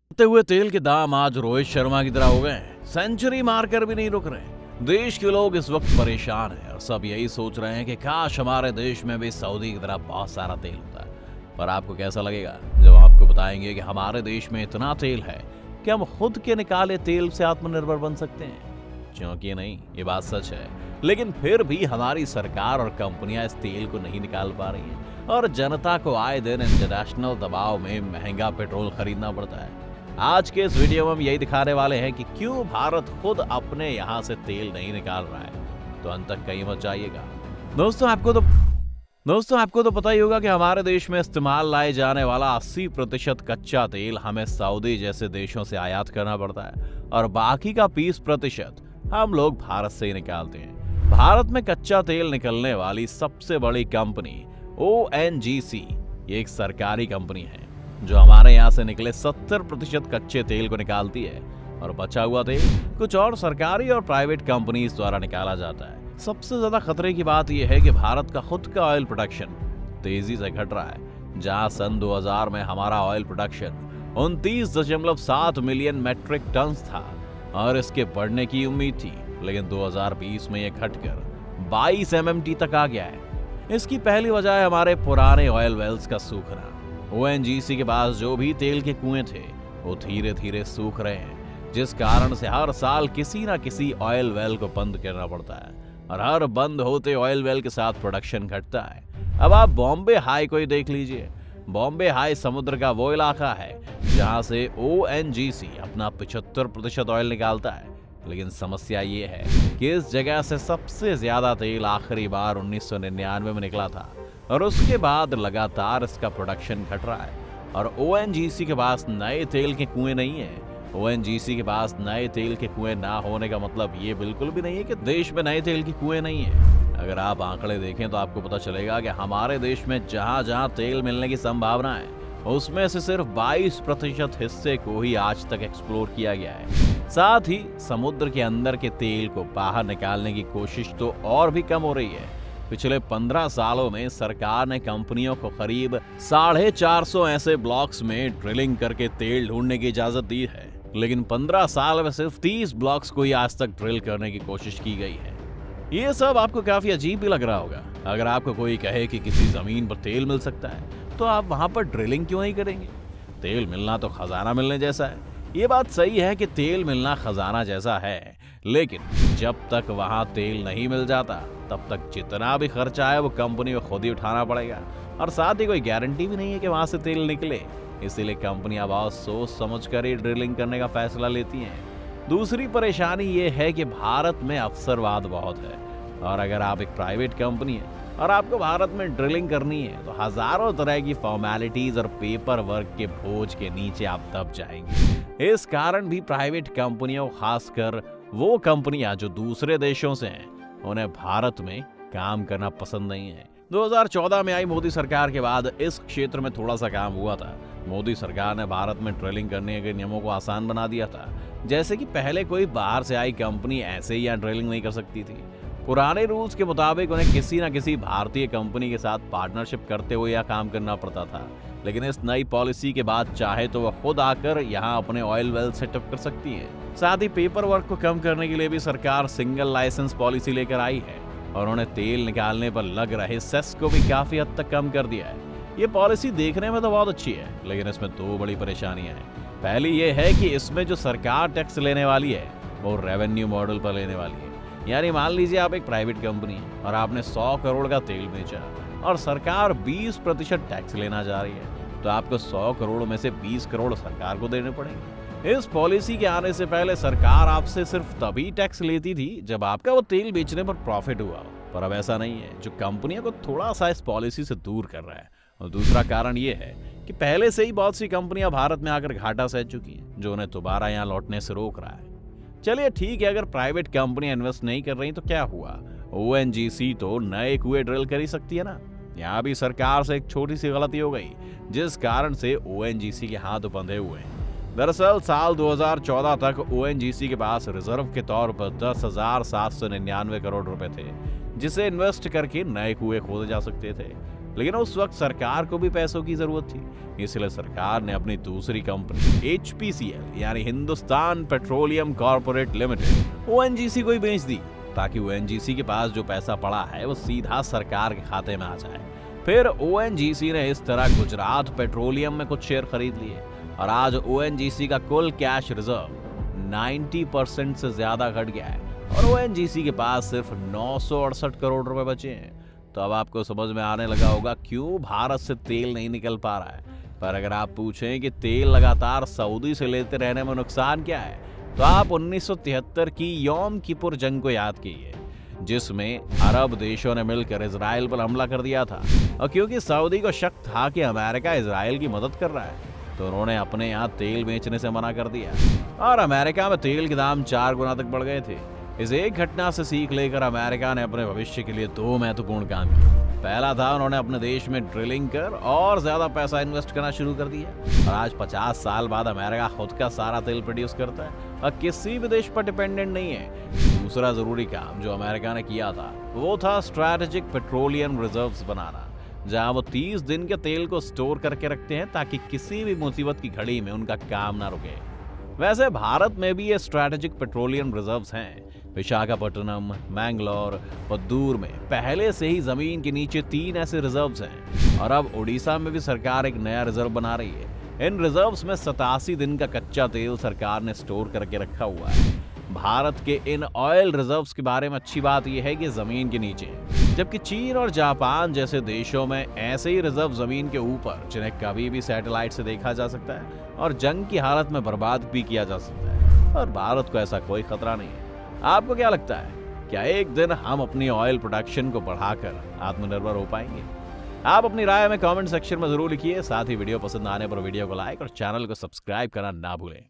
बढ़ते हुए तेल के दाम आज रोहित शर्मा की तरह हो गए हैं। सेंचुरी मारकर भी नहीं रुक रहे। देश के लोग इस वक्त परेशान हैं और सब यही सोच रहे हैं कि काश हमारे देश में भी सऊदी की तरह बहुत सारा तेल होता। पर आपको कैसा लगेगा जब आपको बताएंगे कि हमारे देश में इतना तेल है कि हम खुद के निकाले तेल से आत्मनिर्भर बन सकते हैं? क्योंकि नहीं, ये बात सच है, लेकिन फिर भी हमारी सरकार और कंपनियां इस तेल को नहीं निकाल पा रही हैं और जनता को आए दिन इंटरनेशनल दबाव में महंगा पेट्रोल खरीदना पड़ता है। आज के इस वीडियो में हम यही दिखाने वाले हैं कि क्यों भारत खुद अपने यहाँ से तेल नहीं निकाल रहा है। तो अंत तक कहीं मत जाइएगा। दोस्तों आपको तो पता ही होगा कि हमारे देश में इस्तेमाल लाए जाने वाला 80% कच्चा तेल हमें सऊदी जैसे देशों से आयात करना पड़ता है और बाकी का 20% हम लोग भारत से ही निकालते हैं। भारत में कच्चा तेल निकलने वाली सबसे बड़ी कंपनी ONGC ये एक सरकारी कंपनी है जो हमारे यहाँ से निकले 70% कच्चे तेल को निकालती है और बचा हुआ तेल कुछ और सरकारी और प्राइवेट कंपनीज द्वारा निकाला जाता है। सबसे ज्यादा खतरे की बात यह है कि भारत का खुद का ऑयल प्रोडक्शन तेजी से घट रहा है। जहां सन 2000 में हमारा oil production 29.7 million metric ton था और इसके बढ़ने की उम्मीद थी, लेकिन 2020 में यह घटकर 22 MMT तक आ गया है। इसकी पहली वजह है हमारे पुराने ऑयल वेल्स का सूखना। ONGC के पास जो भी तेल के कुएं थे वो धीरे धीरे सूख रहे हैं, जिस कारण से हर साल किसी न किसी ऑयल वेल को बंद करना पड़ता है और हर बंद होते ऑयल वेल के साथ प्रोडक्शन घटता है। अब आप बॉम्बे हाई को ही देख लीजिए। बॉम्बे हाई समुद्र का वो इलाका है जहां से ONGC अपना 75% ऑयल निकालता है, लेकिन समस्या ये है कि इस जगह से सबसे ज्यादा तेल आखिरी बार 1999 में निकला था और उसके बाद लगातार इसका प्रोडक्शन घट रहा है और ONGC के पास नए तेल के कुएं नहीं है। ONGC के पास नए तेल के कुएं ना होने का मतलब ये बिल्कुल भी नहीं है कि देश में नए तेल के कुएं नहीं है। अगर आप आंकड़े देखें तो आपको पता चलेगा कि हमारे देश में जहां जहां तेल मिलने की संभावना है उसमें से सिर्फ 22% हिस्से को ही आज तक एक्सप्लोर किया गया है। साथ ही समुद्र के अंदर के तेल को बाहर निकालने की कोशिश तो और भी कम हो रही है। पिछले 15 सालों में सरकार ने कंपनियों को करीब 450 ऐसे ब्लॉक्स में ड्रिलिंग करके तेल ढूंढने की इजाजत दी है, लेकिन 15 साल में सिर्फ 30 ब्लॉक्स को ही आज तक ड्रिल करने की कोशिश की गई है। ये सब आपको काफी अजीब भी लग रहा होगा। अगर आपको कोई कहे कि किसी जमीन पर तेल मिल सकता है तो आप वहां पर ड्रिलिंग क्यों नहीं करेंगे? तेल मिलना तो खजाना मिलने जैसा है। ये बात सही है कि तेल मिलना खजाना जैसा है, लेकिन जब तक वहां तेल नहीं मिल जाता तब तक जितना भी खर्चा है वो कंपनी को खुद ही उठाना पड़ेगा और साथ ही कोई गारंटी भी नहीं है कि वहां से तेल निकले। इसीलिए कंपनियां बहुत सोच समझ कर ही ड्रिलिंग करने का फैसला लेती हैं। दूसरी परेशानी ये है कि भारत में अवसरवाद बहुत है और अगर आप एक प्राइवेट कंपनी है और आपको भारत में ड्रिलिंग करनी है तो हजारों तरह की फॉर्मेलिटीज और पेपर वर्क के बोझ के नीचे आप दब जाएंगे। इस कारण भी प्राइवेट कंपनियों, खासकर वो कंपनियां जो दूसरे देशों से हैं, उन्हें भारत में काम करना पसंद नहीं है। 2014 में आई मोदी सरकार के बाद इस क्षेत्र में थोड़ा सा काम हुआ था। मोदी सरकार ने भारत में ड्रिलिंग करने के नियमों को आसान बना दिया था, जैसे कि पहले कोई बाहर से आई कंपनी ऐसे ही यहाँ ड्रिलिंग नहीं कर सकती थी। पुराने रूल्स के मुताबिक उन्हें किसी न किसी भारतीय कंपनी के साथ पार्टनरशिप करते हुए यहाँ काम करना पड़ता था, लेकिन इस नई पॉलिसी के बाद चाहे तो वह खुद आकर यहाँ अपने ऑयल वेल सेटअप कर सकती है। साथ ही पेपर वर्क को कम करने के लिए भी सरकार सिंगल लाइसेंस पॉलिसी लेकर आई है और उन्हें तेल निकालने पर लग रहे सेस को भी काफी हद तक कम कर दिया है। ये पॉलिसी देखने में तो बहुत अच्छी है, लेकिन इसमें दो बड़ी परेशानियां हैं। पहली ये है कि इसमें जो सरकार टैक्स लेने वाली है वो रेवेन्यू मॉडल पर लेने वाली है। यानी मान लीजिए आप एक प्राइवेट कंपनी है और आपने 100 करोड़ का तेल बेचा और सरकार 20% टैक्स लेना जा रही है, तो आपको 100 करोड़ में से 20 करोड़ सरकार को देने पड़ेंगे। इस पॉलिसी के आने से पहले सरकार आपसे सिर्फ तभी टैक्स लेती थी जब आपका वो तेल बेचने पर प्रॉफिट हुआ हो, पर अब ऐसा नहीं है, जो कंपनियों को थोड़ा सा इस पॉलिसी से दूर कर रहा है। और दूसरा कारण ये है कि पहले से ही बहुत सी कंपनियां भारत में आकर घाटा सह चुकी हैं, जो उन्हें दोबारा यहाँ लौटने से रोक रहा है। चलिए ठीक है, अगर प्राइवेट कंपनियां इन्वेस्ट नहीं कर रही तो क्या हुआ, ONGC तो नए कुएं ड्रिल कर ही सकती है ना। यहाँ भी सरकार से एक छोटी सी गलती हो गई, जिस कारण से ONGC के हाथ बंधे हुए हैं। दरअसल साल 2014 तक ONGC के पास रिजर्व के तौर पर 10,799 करोड़ रुपए थे, जिसे इन्वेस्ट करके नए कुएं खोदे जा सकते थे। लेकिन उस वक्त सरकार को भी पैसों की जरूरत थी, इसलिए सरकार ने अपनी दूसरी कंपनी HPCL यानी Hindustan petroleum corporate limited ONGC को ही बेच दी, ताकि ONGC के पास जो पैसा पड़ा है वो सीधा सरकार के खाते में आ जाए। फिर ONGC ने इस तरह गुजरात पेट्रोलियम में कुछ शेयर खरीद लिए और आज ONGC का कुल कैश रिजर्व 90% से ज्यादा घट गया है और ONGC के पास सिर्फ 968 करोड़ रुपए बचे हैं। तो अब आपको समझ में आने लगा होगा क्यों भारत से तेल नहीं निकल पा रहा है। पर अगर आप पूछें कि तेल लगातार सऊदी से लेते रहने में नुकसान क्या है, तो आप 1973 की यौम किपुर जंग को याद कीजिए, जिसमें अरब देशों ने मिलकर इजराइल पर हमला कर दिया था। और क्योंकि सऊदी को शक था कि अमेरिका इजराइल की मदद कर रहा है, तो उन्होंने अपने यहाँ तेल बेचने से मना कर दिया और अमेरिका में तेल के दाम 4 गुना तक बढ़ गए थे। इस एक घटना से सीख लेकर अमेरिका ने अपने भविष्य के लिए 2 महत्वपूर्ण काम किए। पहला था, उन्होंने अपने देश में ड्रिलिंग कर और ज्यादा पैसा इन्वेस्ट करना शुरू कर दिया और आज 50 साल बाद अमेरिका खुद का सारा तेल प्रोड्यूस करता है और किसी भी देश पर डिपेंडेंट नहीं है। दूसरा जरूरी काम जो अमेरिका ने किया था वो था स्ट्रैटेजिक पेट्रोलियम रिजर्व्स बनाना, जहां वो 30 दिन के तेल को स्टोर करके रखते हैं ताकि किसी भी मुसीबत की घड़ी में उनका काम ना रुके। वैसे भारत में भी ये स्ट्रैटेजिक पेट्रोलियम रिजर्व्स हैं। विशाखापट्टनम, मैंगलोर और दूर में पहले से ही जमीन के नीचे 3 ऐसे रिजर्व्स हैं और अब उड़ीसा में भी सरकार एक नया रिजर्व बना रही है। इन रिजर्व्स में 87 दिन का कच्चा तेल सरकार ने स्टोर करके रखा हुआ है। भारत के इन ऑयल रिजर्व्स के बारे में अच्छी बात यह है कि जमीन के नीचे, जबकि चीन और जापान जैसे देशों में ऐसे ही रिजर्व जमीन के ऊपर, जिन्हें कभी भी सैटेलाइट से देखा जा सकता है और जंग की हालत में बर्बाद भी किया जा सकता है। और भारत को ऐसा कोई खतरा नहीं है। आपको क्या लगता है, क्या एक दिन हम अपनी ऑयल प्रोडक्शन को बढ़ाकर आत्मनिर्भर हो पाएंगे? आप अपनी राय में कमेंट सेक्शन में जरूर लिखिए। साथ ही वीडियो पसंद आने पर वीडियो को लाइक और चैनल को सब्सक्राइब करना ना भूलें।